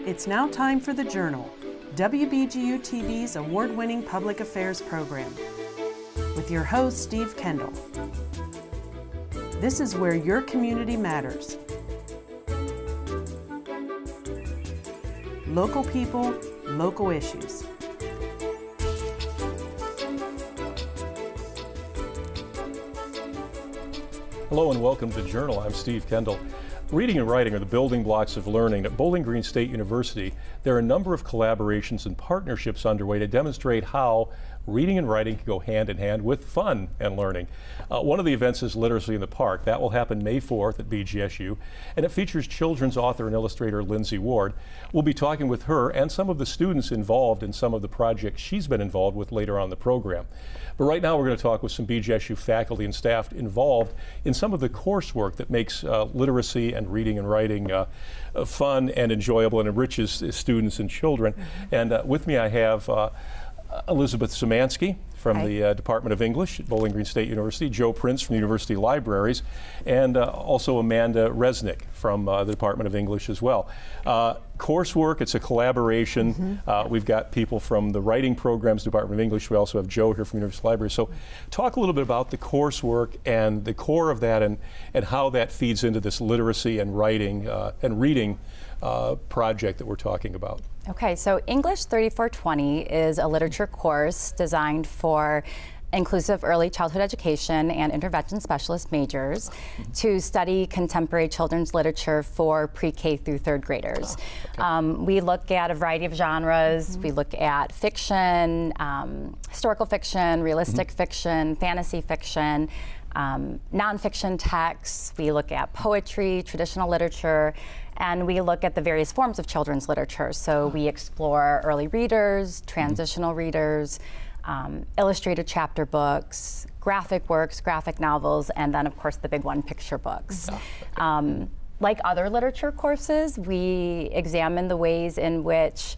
It's now time for The Journal, WBGU-TV's award-winning public affairs program, with your host, Steve Kendall. This is where your community matters. Local people, local issues. Hello and welcome to The Journal. I'm Steve Kendall. Reading and writing are the building blocks of learning. At Bowling Green State University, there are a number of collaborations and partnerships underway to demonstrate how reading and writing can go hand in hand with fun and learning. One of the events is Literacy in the Park. That will happen May 4th at BGSU, and it features children's author and illustrator Lindsay Ward. We'll be talking with her and some of the students involved in some of the projects she's been involved with later on in the program. But right now we're going to talk with some BGSU faculty and staff involved in some of the coursework that makes literacy and reading and writing fun and enjoyable and enriches students and children. And with me I have Elizabeth Szymanski from the Department of English at Bowling Green State University, Joe Prince from the University Libraries, and also Amanda Resnick from the Department of English as well. Coursework, it's a collaboration. We've got people from the writing programs, Department of English. We also have Joe here from the University Library. So talk a little bit about the coursework and the core of that and how that feeds into this literacy and writing and reading project that we're talking about. Okay, so English 3420 is a literature course designed for inclusive early childhood education and intervention specialist majors to study contemporary children's literature for pre-K through third graders. We look at a variety of genres. We look at fiction, historical fiction, realistic fiction, fantasy fiction, nonfiction texts. We look at poetry, traditional literature, and we look at the various forms of children's literature. So we explore early readers, transitional readers, illustrated chapter books, graphic works, graphic novels, and then of course the big one, picture books. Like other literature courses, we examine the ways in which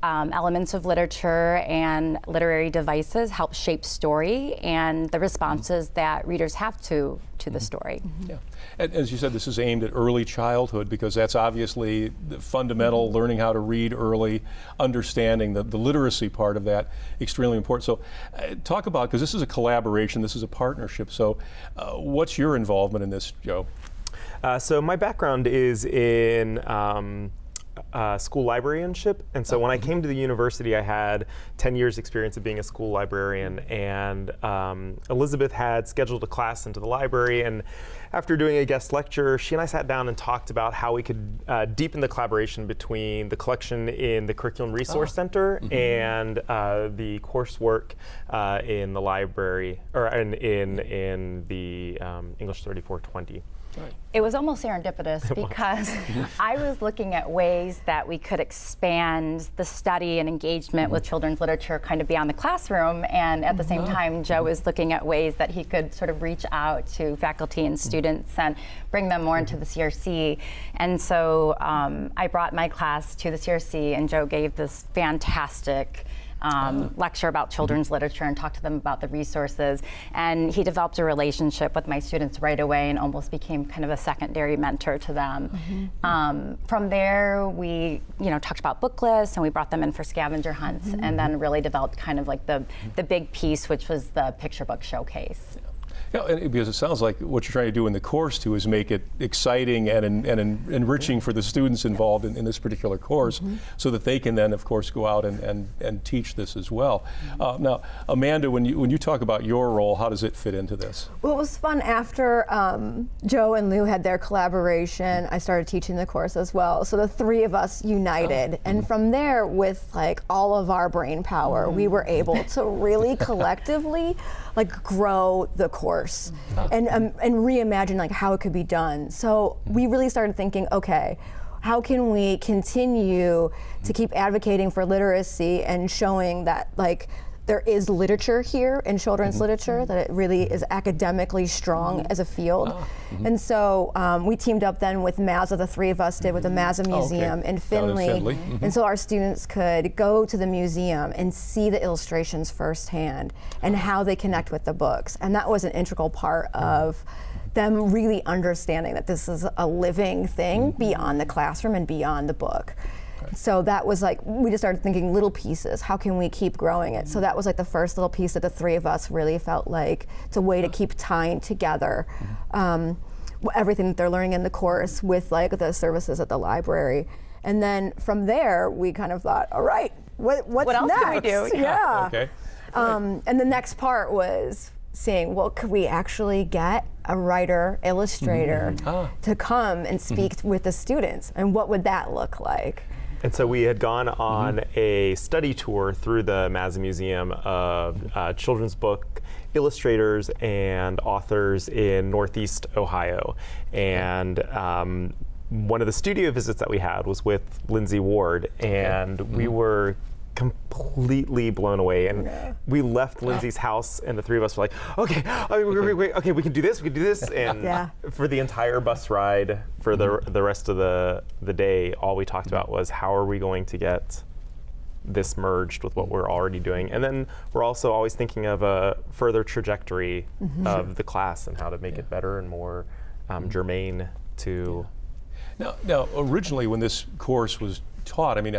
elements of literature and literary devices help shape story and the responses that readers have to the story. Yeah. And as you said, this is aimed at early childhood because that's obviously the fundamental, learning how to read early, understanding the literacy part of that, extremely important. So talk about, because this is a collaboration, this is a partnership, so what's your involvement in this, Joe? So my background is in school librarianship, and so when I came to the university I had 10 years experience of being a school librarian, and Elizabeth had scheduled a class into the library, and after doing a guest lecture she and I sat down and talked about how we could deepen the collaboration between the collection in the Curriculum Resource Center and the coursework in the library, or in the English 3420. It was almost serendipitous because I was looking at ways that we could expand the study and engagement with children's literature kind of beyond the classroom, and at the same time Joe was looking at ways that he could sort of reach out to faculty and students and bring them more into the CRC. And so I brought my class to the CRC and Joe gave this fantastic lecture about children's literature and talked to them about the resources, and he developed a relationship with my students right away and almost became kind of a secondary mentor to them. From there we talked about book lists, and we brought them in for scavenger hunts, and then really developed kind of like the big piece, which was the picture book showcase. Yeah, and because it sounds like what you're trying to do in the course too is make it exciting and enriching for the students involved in this particular course, so that they can then, of course, go out and teach this as well. Now, Amanda, when you talk about your role, how does it fit into this? Well, it was fun after Joe and Lou had their collaboration. I started teaching the course as well, so the three of us united, and from there, with like all of our brain power, we were able to really collectively grow the course and reimagine like how it could be done. So we really started thinking, okay, how can we continue to keep advocating for literacy and showing that like there is literature here in children's literature, that it really is academically strong as a field. And so we teamed up then with MAZA, the three of us did, with the MAZA Museum in Findlay. And so our students could go to the museum and see the illustrations firsthand and how they connect with the books. And that was an integral part of them really understanding that this is a living thing beyond the classroom and beyond the book. So that was like, we just started thinking little pieces. How can we keep growing it? So that was like the first little piece that the three of us really felt like it's a way to keep tying together everything that they're learning in the course with like the services at the library. And then from there, we kind of thought, all right, what's else next? can we do? Yeah. Okay. And the next part was seeing, well, could we actually get a writer, illustrator to come and speak with the students? And what would that look like? And so we had gone on a study tour through the Mazza Museum of children's book illustrators and authors in Northeast Ohio. And one of the studio visits that we had was with Lindsay Ward, and we were completely blown away. And we left Lindsay's house, and the three of us were like, okay, wait, okay, we can do this. And for the entire bus ride, for the rest of the day, all we talked about was how are we going to get this merged with what we're already doing. And then we're also always thinking of a further trajectory of the class and how to make it better and more germane to. Now, originally when this course was taught, I mean,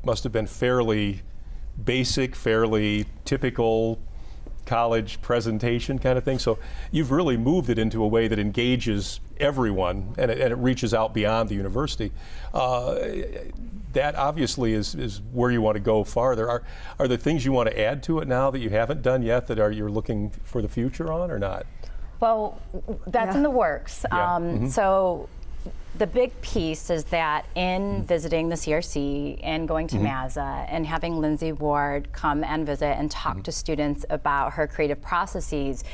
must have been fairly basic, fairly typical college presentation kind of thing. So you've really moved it into a way that engages everyone, and it reaches out beyond the university. That obviously is where you want to go farther. Are there things you want to add to it now that you haven't done yet that you're looking for the future on, or not? Well, that's in the works. So the big piece is that in visiting the CRC and going to Mazza and having Lindsay Ward come and visit and talk to students about her creative processes,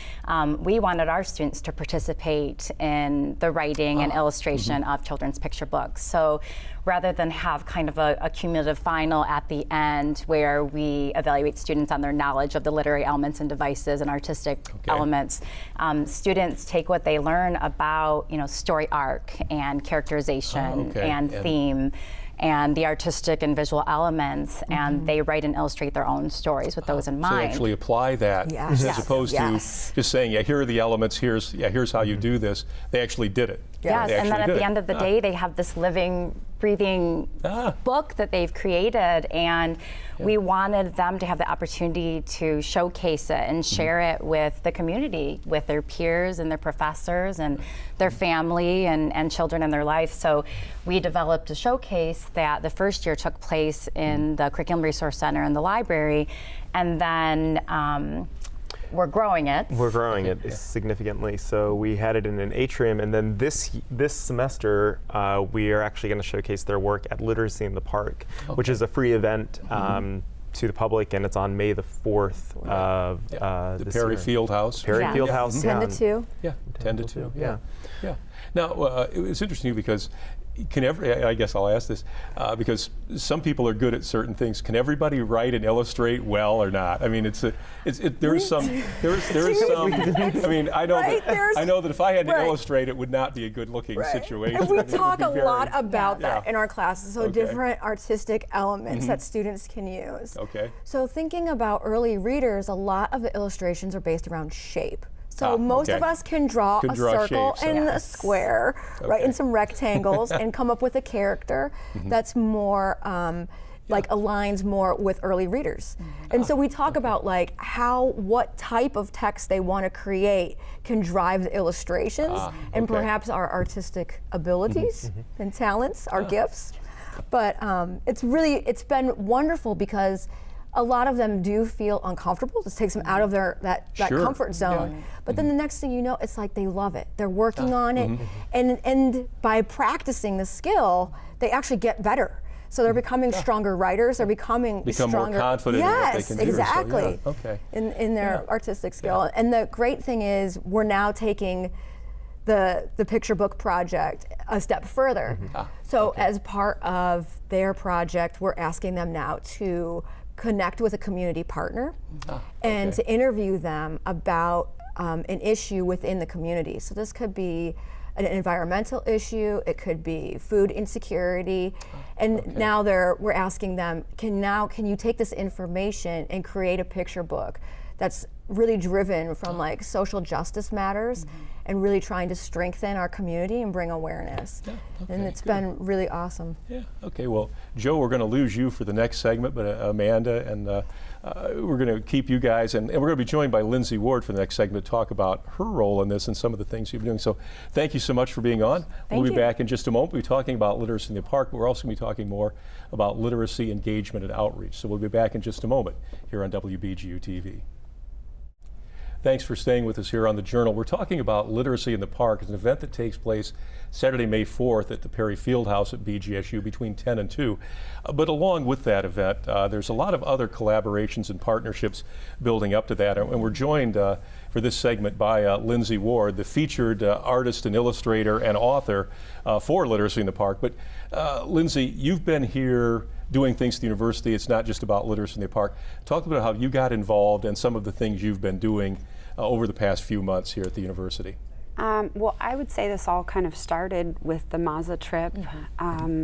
we wanted our students to participate in the writing and illustration of children's picture books. So rather than have kind of a cumulative final at the end where we evaluate students on their knowledge of the literary elements and devices and artistic elements, students take what they learn about, story arc and characterization and theme and the artistic and visual elements, and they write and illustrate their own stories with those in mind. So they actually apply that as opposed to just saying, here are the elements, here's how you do this. They actually did it. Yes, and then at the end of the day, they have this living, breathing book that they've created, and we wanted them to have the opportunity to showcase it and share it with the community, with their peers and their professors and their family and children in their life. So we developed a showcase that the first year took place in the Curriculum Resource Center in the library, and then we're growing it. We're growing it significantly. So we had it in an atrium, and then this semester we are actually going to showcase their work at Literacy in the Park, which is a free event to the public, and it's on May the 4th of the Perry Field House. Perry Field House. 10 to 2. Yeah, 10 to 2. Yeah. Now, it's interesting because I guess I'll ask this because some people are good at certain things. Can everybody write and illustrate well or not? I mean, there is some. I mean, I know that if I had to illustrate, it would not be a good-looking situation. And we talk a lot about that in our classes. So different artistic elements that students can use. Okay. So thinking about early readers, a lot of the illustrations are based around shape. So most of us can draw a circle and a square, right, and some rectangles, and come up with a character that's more aligns more with early readers. And so we talk about what type of text they want to create can drive the illustrations and perhaps our artistic abilities and talents, our gifts. But it's been wonderful because a lot of them do feel uncomfortable. This takes them out of that comfort zone. But then the next thing you know, it's like they love it. They're working on it, and by practicing the skill, they actually get better. So they're becoming stronger writers. They're become stronger, more confident in what they can do. Exactly. So, in their artistic skill. And the great thing is, we're now taking the picture book project a step further. So as part of their project, we're asking them now to connect with a community partner and to interview them about an issue within the community. So this could be an environmental issue, it could be food insecurity, and now we're asking them, can you take this information and create a picture book that's really driven from like social justice matters and really trying to strengthen our community and bring awareness. Yeah, okay, And it's good. been really awesome. Yeah, okay, well, Joe, we're going to lose you for the next segment, but Amanda, and we're going to keep you guys, and we're going to be joined by Lindsay Ward for the next segment to talk about her role in this and some of the things you've been doing. So thank you so much for being on. We'll be back in just a moment. We'll be talking about literacy in the park, but we're also going to be talking more about literacy, engagement, and outreach. So we'll be back in just a moment here on WBGU-TV. Thanks for staying with us here on The Journal. We're talking about literacy in the park. It's an event that takes place Saturday, May 4th at the Perry Fieldhouse at BGSU between 10 and 2. But along with that event, there's a lot of other collaborations and partnerships building up to that. And we're joined for this segment by Lindsay Ward, the featured artist and illustrator and author for Literacy in the Park. But Lindsay, you've been here doing things at the university. It's not just about literacy in the park. Talk about how you got involved and some of the things you've been doing over the past few months here at the university. Well, I would say this all kind of started with the Mazza trip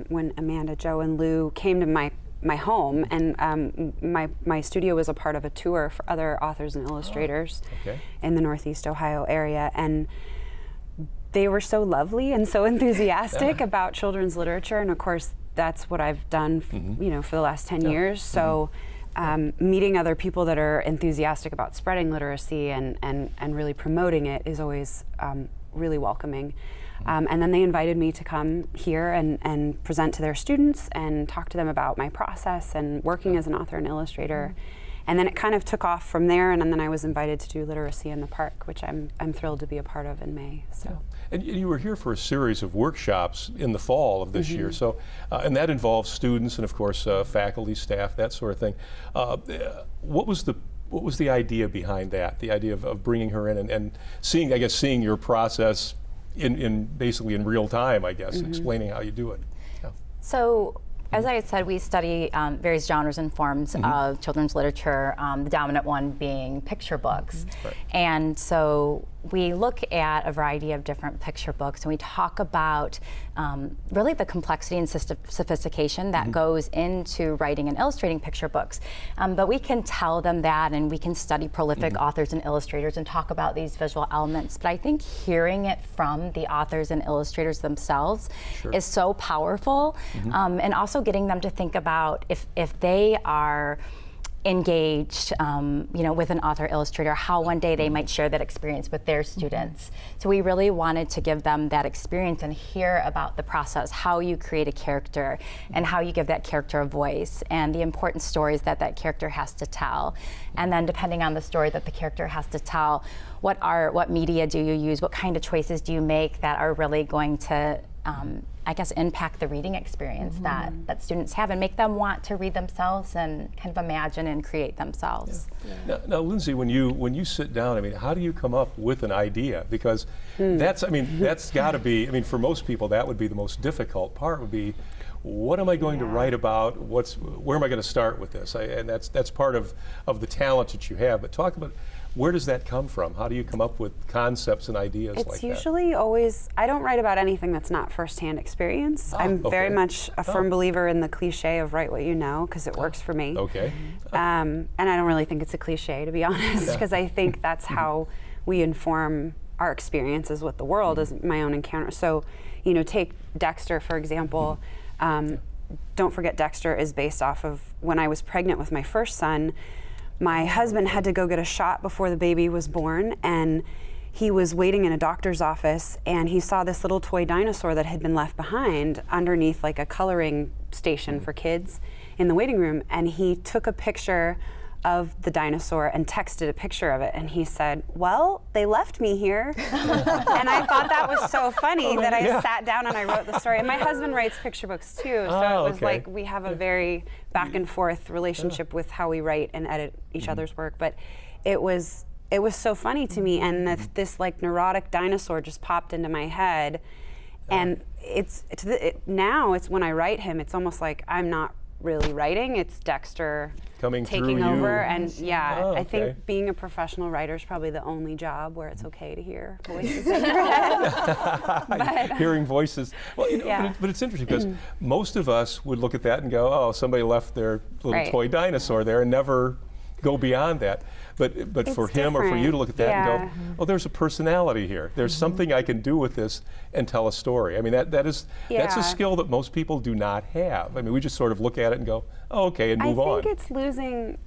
when Amanda, Joe, and Lou came to my home, and my studio was a part of a tour for other authors and illustrators in the Northeast Ohio area, and they were so lovely and so enthusiastic about children's literature, and of course that's what I've done for the last 10 years. So meeting other people that are enthusiastic about spreading literacy and really promoting it is always really welcoming. And then they invited me to come here and present to their students and talk to them about my process and working as an author and illustrator. And then it kind of took off from there, and then I was invited to do Literacy in the Park, which I'm thrilled to be a part of in May. So. And you were here for a series of workshops in the fall of this year, so and that involves students and of course faculty, staff, that sort of thing. What was the idea behind that? The idea of bringing her in and seeing your process in basically in real time, I guess, explaining how you do it. Yeah. So, as I had said, we study various genres and forms of children's literature, the dominant one being picture books. Right. And so we look at a variety of different picture books, and we talk about really the complexity and sophistication that goes into writing and illustrating picture books. But we can tell them that, and we can study prolific authors and illustrators and talk about these visual elements. But I think hearing it from the authors and illustrators themselves is so powerful, and also getting them to think about if they are engaged, with an author illustrator, how one day they might share that experience with their students. So we really wanted to give them that experience and hear about the process, how you create a character and how you give that character a voice and the important stories that that character has to tell. And then depending on the story that the character has to tell, what art, what media do you use, what kind of choices do you make that are really going to impact the reading experience that students have and make them want to read themselves and kind of imagine and create themselves. Yeah. Now, Lindsay, when you sit down, how do you come up with an idea? Because that's got to be, for most people, that would be the most difficult part. Would be, what am I going to write about? Where am I going to start with this? And that's part of the talent that you have. But talk about, where does that come from? How do you come up with concepts and ideas like that? It's usually always, I don't write about anything that's not firsthand experience. I'm very much a firm believer in the cliche of write what you know, because it works for me. Okay. And I don't really think it's a cliche, to be honest, because I think that's how we inform our experiences with the world, is my own encounter. So, take Dexter, for example. Don't forget, Dexter is based off of when I was pregnant with my first son. My husband had to go get a shot before the baby was born, and he was waiting in a doctor's office, and he saw this little toy dinosaur that had been left behind underneath like a coloring station for kids in the waiting room, and he took a picture of the dinosaur and texted a picture of it, and he said, "Well, they left me here." And I thought that was so funny that I sat down and I wrote the story. And my husband writes picture books too, so it was like we have a very back and forth relationship with how we write and edit each other's work. But it was so funny to me, and this like neurotic dinosaur just popped into my head. And now it's when I write him, it's almost like I'm not really writing, it's Dexter taking over. And I think being a professional writer is probably the only job where it's okay to hear voices in your head. Hearing voices. Well, but it's interesting because most of us would look at that and go, "Oh, somebody left their little toy dinosaur there and never go beyond that. But for him or for you to look at that and go, oh, there's a personality here. There's something I can do with this and tell a story. I mean, that's a skill that most people do not have. I mean, we just sort of look at it and go, oh, okay, and move on. I think it's losing.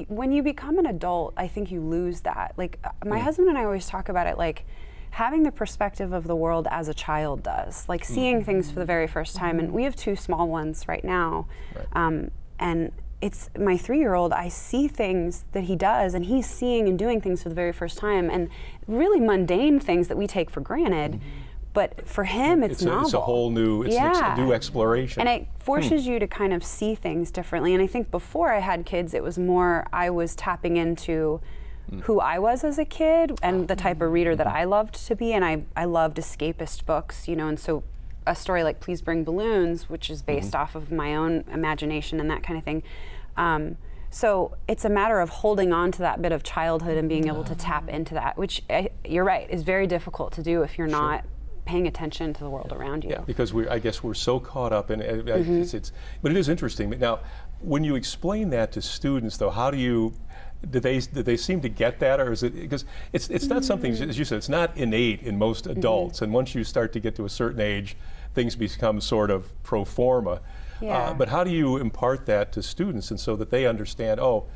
When you become an adult, I think you lose that. Like my husband and I always talk about it, like having the perspective of the world as a child does, like seeing things for the very first time. And we have 2 small ones right now, and it's my 3-year-old. I see things that he does, and he's seeing and doing things for the very first time, and really mundane things that we take for granted. But for him, it's novel. It's a whole new, a new exploration. And it forces you to kind of see things differently. And I think before I had kids, it was more I was tapping into who I was as a kid and the type of reader that I loved to be. And I loved escapist books, you know, and so a story like Please Bring Balloons, which is based off of my own imagination and that kind of thing. So it's a matter of holding on to that bit of childhood and being able to tap into that, which you're right, is very difficult to do if you're not paying attention to the world around you. Yeah, because I guess we're so caught up in it. But it is interesting. Now, when you explain that to students, though, how do they seem to get that, or is it because it's not something, as you said, it's not innate in most adults, and once you start to get to a certain age, things become sort of pro forma. But how do you impart that to students, and so that they understand? Oh,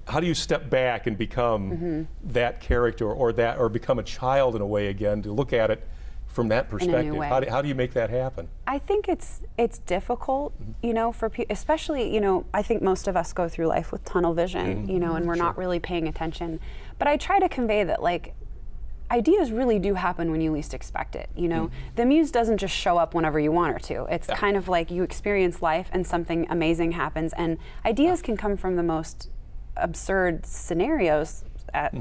how do you step back and become that character, or become a child in a way again, to look at it from that perspective? How do you make that happen? I think it's difficult, you know, for especially, you know, I think most of us go through life with tunnel vision, you know, and we're not really paying attention. But I try to convey that, like, ideas really do happen when you least expect it, you know. The muse doesn't just show up whenever you want her to. It's kind of like you experience life and something amazing happens, and ideas can come from the most absurd scenarios,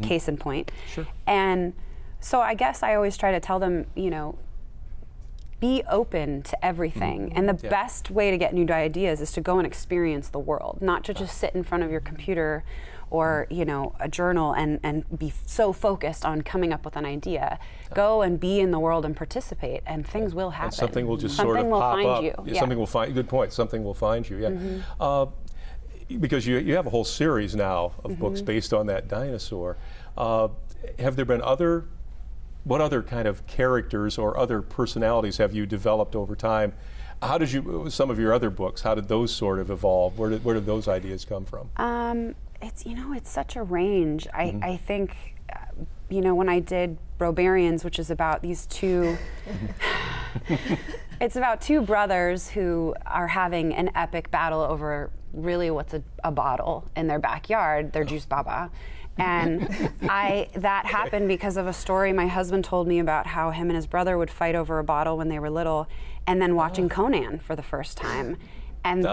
case in point. And so I guess I always try to tell them, you know, be open to everything. And the best way to get new ideas is to go and experience the world, not to just sit in front of your computer or, you know, a journal and be so focused on coming up with an idea. Go and be in the world and participate, and things will happen. And something will just something sort of will pop find up. You. Something will find. Good point. Something will find you. Because you have a whole series now of books based on that dinosaur. Have there been what other kind of characters or other personalities have you developed over time? How did some of your other books, how did those sort of evolve? Where did those ideas come from? It's such a range. I think, you know, when I did Brobarians, which is about these 2, it's about 2 brothers who are having an epic battle over really what's a bottle in their backyard, their juice baba. And that happened because of a story my husband told me about how him and his brother would fight over a bottle when they were little, and then watching Conan for the first time, and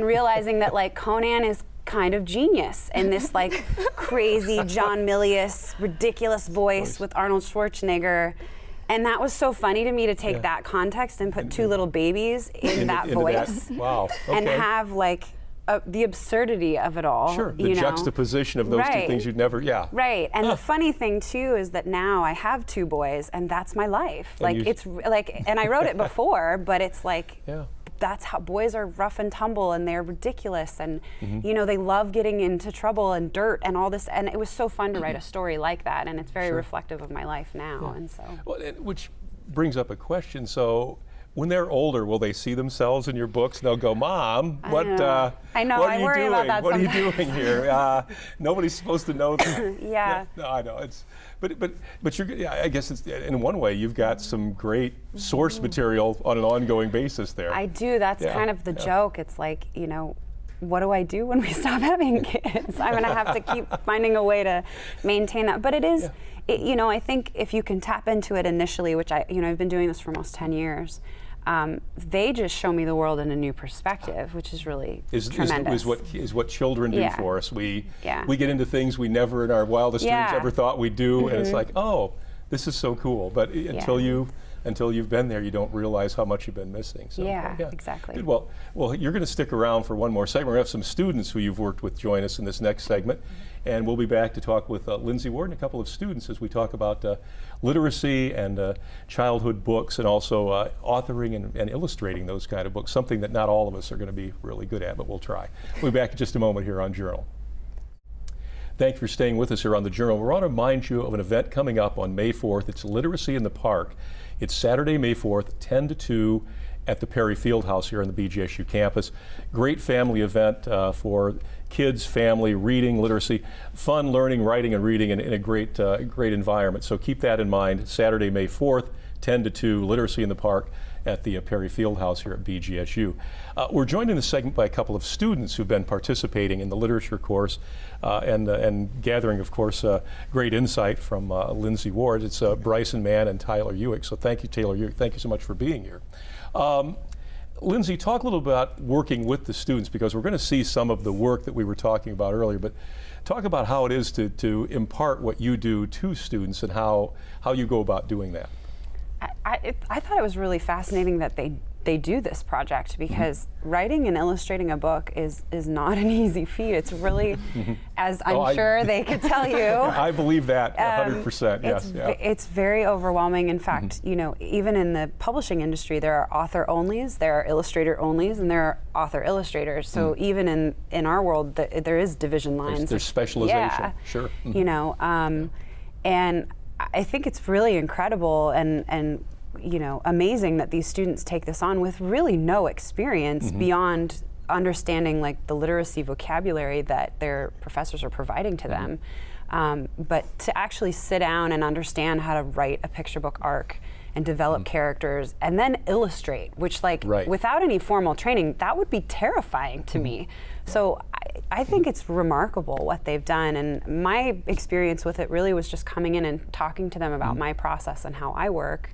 realizing that, like, Conan is kind of genius in this, like, crazy John Milius ridiculous voice with Arnold Schwarzenegger. And that was so funny to me, to take that context and put 2 little babies in that voice. Wow. Okay. And have, like, the absurdity of it all. Sure, the juxtaposition of those 2 things you'd never, Right, and the funny thing too is that now I have 2 boys, and that's my life. Like, it's like, and I wrote it before, but it's like, that's how boys are, rough and tumble, and they're ridiculous, and you know, they love getting into trouble and dirt and all this, and it was so fun to write a story like that, and it's very reflective of my life now, and so. Well, which brings up a question. So, when they're older, will they see themselves in your books and they'll go, "Mom, what are you worry doing? about that What are you doing here? Nobody's supposed to know that." No, I know. But you're. I guess it's, in one way, you've got some great source material on an ongoing basis there. I do. That's kind of the joke. It's like, you know, what do I do when we stop having kids? I'm going to have to keep finding a way to maintain that. But it is, you know, I think if you can tap into it initially, which I've been doing this for almost 10 years. They just show me the world in a new perspective, which is really tremendous. Is what children do for us. We get into things we never in our wildest dreams ever thought we'd do, and it's like, oh, this is so cool. But until you've been there, you don't realize how much you've been missing. So, exactly. Good. Well, you're going to stick around for one more segment. We're going to have some students who you've worked with join us in this next segment. And we'll be back to talk with Lindsay Ward and a couple of students as we talk about literacy and childhood books, and also authoring and illustrating those kind of books, something that not all of us are going to be really good at, but we'll try. We'll be back in just a moment here on Journal. Thank you for staying with us here on The Journal. We want to remind you of an event coming up on May 4th. It's Literacy in the Park. It's Saturday, May 4th, 10 to 2 at the Perry Fieldhouse here on the BGSU campus. Great family event for kids, family, reading, literacy, fun learning, writing, and reading in a great environment. So keep that in mind. Saturday, May 4th, 10 to 2, Literacy in the Park at the Perry Fieldhouse here at BGSU. We're joined in this segment by a couple of students who've been participating in the literature course and gathering, of course, great insight from Lindsay Ward. It's Bryson Mann and Tyler Ewick. So thank you, Taylor Ewick. Thank you so much for being here. Lindsay, talk a little about working with the students, because we're going to see some of the work that we were talking about earlier, but talk about how it is to impart what you do to students and how you go about doing that. I thought it was really fascinating that they do this project, because writing and illustrating a book is not an easy feat. It's really, as I'm sure they could tell you. I believe that 100%. Yes, it's very overwhelming. In fact, you know, even in the publishing industry, there are author onlys, there are illustrator onlys, and there are author illustrators. So even in our world, there is division lines. There's specialization. Yeah, sure. You know, and I think it's really incredible and you know, amazing that these students take this on with really no experience beyond understanding like the literacy vocabulary that their professors are providing to them. But to actually sit down and understand how to write a picture book arc and develop characters and then illustrate, which like without any formal training, that would be terrifying to me. So I think it's remarkable what they've done, and my experience with it really was just coming in and talking to them about my process and how I work,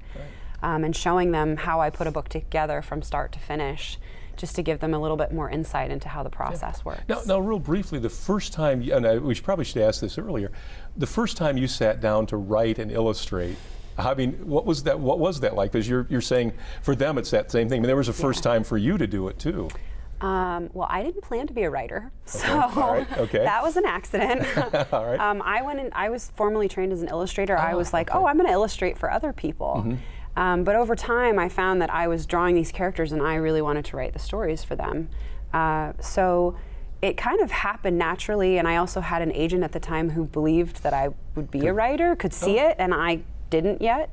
and showing them how I put a book together from start to finish, just to give them a little bit more insight into how the process works. Now, real briefly, the first time, we probably should ask this earlier, the first time you sat down to write and illustrate, I mean, what was that like? Because you're saying for them it's that same thing. I mean, there was a first time for you to do it too. Well, I didn't plan to be a writer, so that was an accident. All right. I went in, I was formally trained as an illustrator. I was like, oh, I'm going to illustrate for other people. But over time, I found that I was drawing these characters and I really wanted to write the stories for them. So it kind of happened naturally, and I also had an agent at the time who believed that I would be a writer, could see it, and I didn't yet.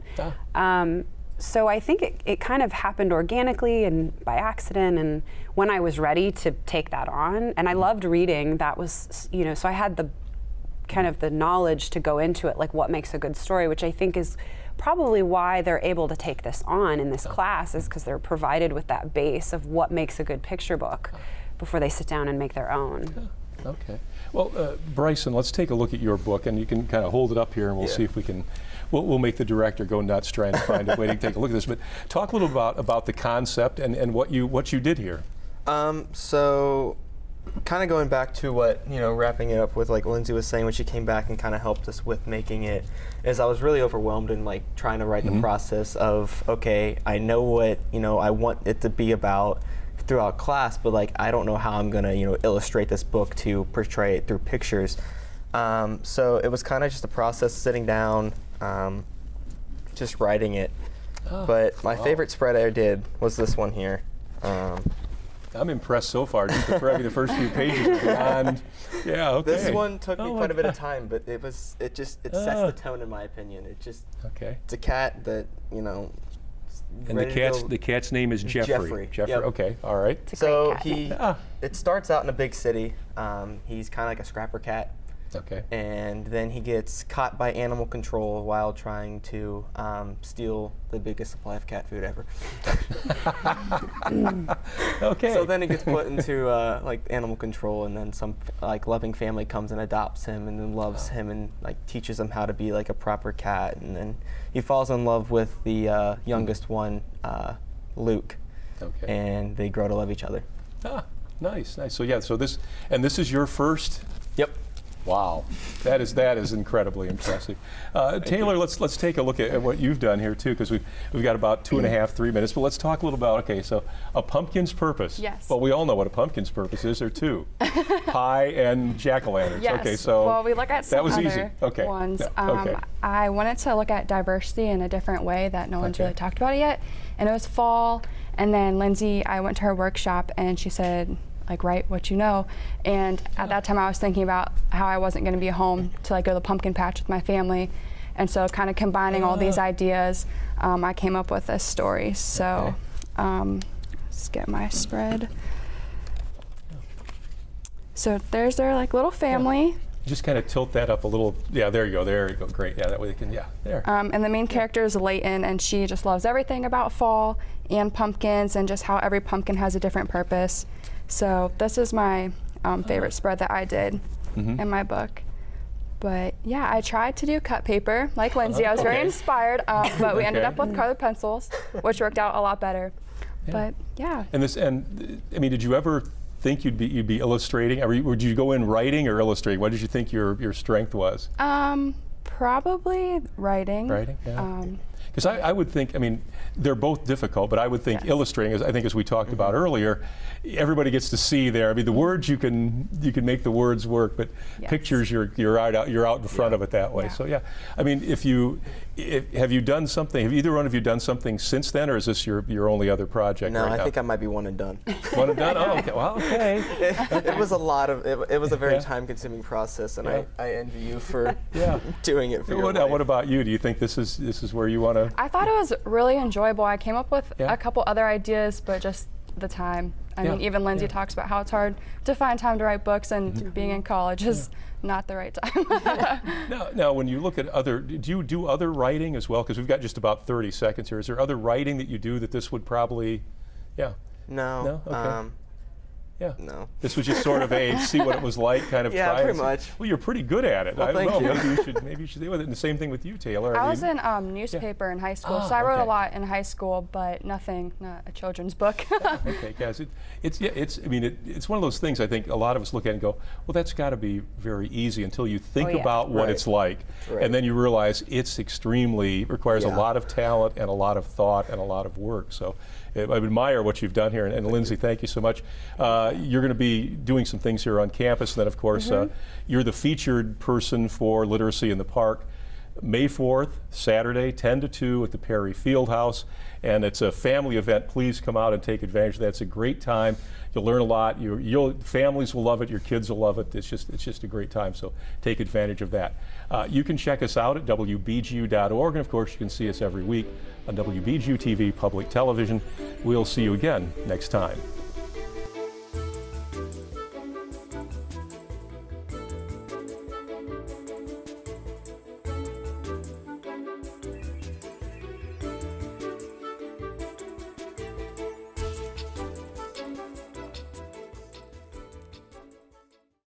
So I think it kind of happened organically and by accident, and when I was ready to take that on, and I loved reading, that was, you know, so I had the kind of the knowledge to go into it, like what makes a good story, which I think is probably why they're able to take this on in this class, is because they're provided with that base of what makes a good picture book before they sit down and make their own. Okay. Well, Bryson, let's take a look at your book, and you can kind of hold it up here, and we'll see if we can. We'll make the director go nuts trying to find a way to take a look at this. But talk a little about the concept and what you did here. So, kind of going back to what, you know, wrapping it up with like Lindsay was saying when she came back and kind of helped us with making it, is I was really overwhelmed in like trying to write the process of, okay, I know what, you know, I want it to be about throughout class, but like I don't know how I'm gonna, you know, illustrate this book to portray it through pictures. So it was kind of just a process, sitting down, just writing it. But my favorite spread I did was this one here. I'm impressed so far. Just the first few pages. And yeah, okay. This one took me quite a bit of time, but it sets the tone in my opinion. It just it's a cat that, you know. And the cat's name is Jeffrey. Jeffrey. Yep. Okay. All right. So it starts out in a big city. He's kind of like a scrapper cat. Okay. And then he gets caught by animal control while trying to steal the biggest supply of cat food ever. Okay. So then he gets put into like animal control, and then some like loving family comes and adopts him, and then loves him and like teaches him how to be like a proper cat, and then he falls in love with the youngest one, Luke. Okay. And they grow to love each other. Nice. So yeah, so this is your first. Yep. Wow, that is incredibly impressive. Taylor, let's take a look at what you've done here too, because we've got about 2.5, 3 minutes. But let's talk a little about so a pumpkin's purpose. Yes. Well, we all know what a pumpkin's purpose is. There are two: pie and jack-o'-lanterns. Yes. Okay, so well, we look at some that was other easy. ones. Yeah. Okay. I wanted to look at diversity in a different way that no one's really talked about it yet, and it was fall. And then Lindsay, I went to her workshop, and she said, like write what you know. And at that time I was thinking about how I wasn't going to be home to like go to the pumpkin patch with my family. And so kind of combining all these ideas, I came up with this story. So let's get my spread. So there's their like little family. Just kind of tilt that up a little. Yeah, there you go. There you go. Great. Yeah, that way they can. Yeah, there. And the main character is Layton, and she just loves everything about fall and pumpkins, and just how every pumpkin has a different purpose. So this is my favorite spread that I did in my book. But yeah, I tried to do cut paper like Lindsay. I was very inspired, but we ended up with colored pencils, which worked out a lot better. Yeah. But yeah. And I mean, did you ever think you'd be illustrating? Or would you go in writing or illustrating? What did you think your strength was? Probably writing. Writing, yeah. Because I would think, I mean, they're both difficult, but I would think illustrating, as we talked about earlier, everybody gets to see there. I mean, the words you can make the words work, but pictures you're out in front of it that way. So yeah, I mean, have you done something? Have either one of you done something since then, or is this your only other project? No, right I now? think I might be one and done. One and done? Oh, okay. Well, okay. It was a lot of. It was a very time-consuming process, and I envy you for doing it for your Now, life. what about you? Do you think this is where you want to? I thought it was really enjoyable. I came up with a couple other ideas, but just the time. I mean, even Lindsay talks about how it's hard to find time to write books, and being in college is not the right time. Now, when you look at do you do other writing as well? Because we've got just about 30 seconds here. Is there other writing that you do that this would probably, No. No? Okay. No. This was just sort of a see what it was like kind of try. Yeah, pretty and see. much. Well, you're pretty good at it. Well, I don't thank know. you. Maybe you should deal with it. And the same thing with you, Taylor. I was in newspaper in high school, so I wrote a lot in high school, but not a children's book. Okay, guys, it's one of those things I think a lot of us look at and go, well, that's got to be very easy until you think about what it's like, and then you realize it's requires a lot of talent and a lot of thought and a lot of work. So I admire what you've done here, and Lindsay, thank you so much. You're going to be doing some things here on campus, and then of course you're the featured person for Literacy in the Park. May 4th, Saturday, 10 to 2 at the Perry Fieldhouse, and it's a family event. Please come out and take advantage of that. It's a great time. You'll learn a lot. Families will love it. Your kids will love it. It's just a great time. So take advantage of that. You can check us out at WBGU.org, and of course you can see us every week on WBGU-TV Public Television. We'll see you again next time.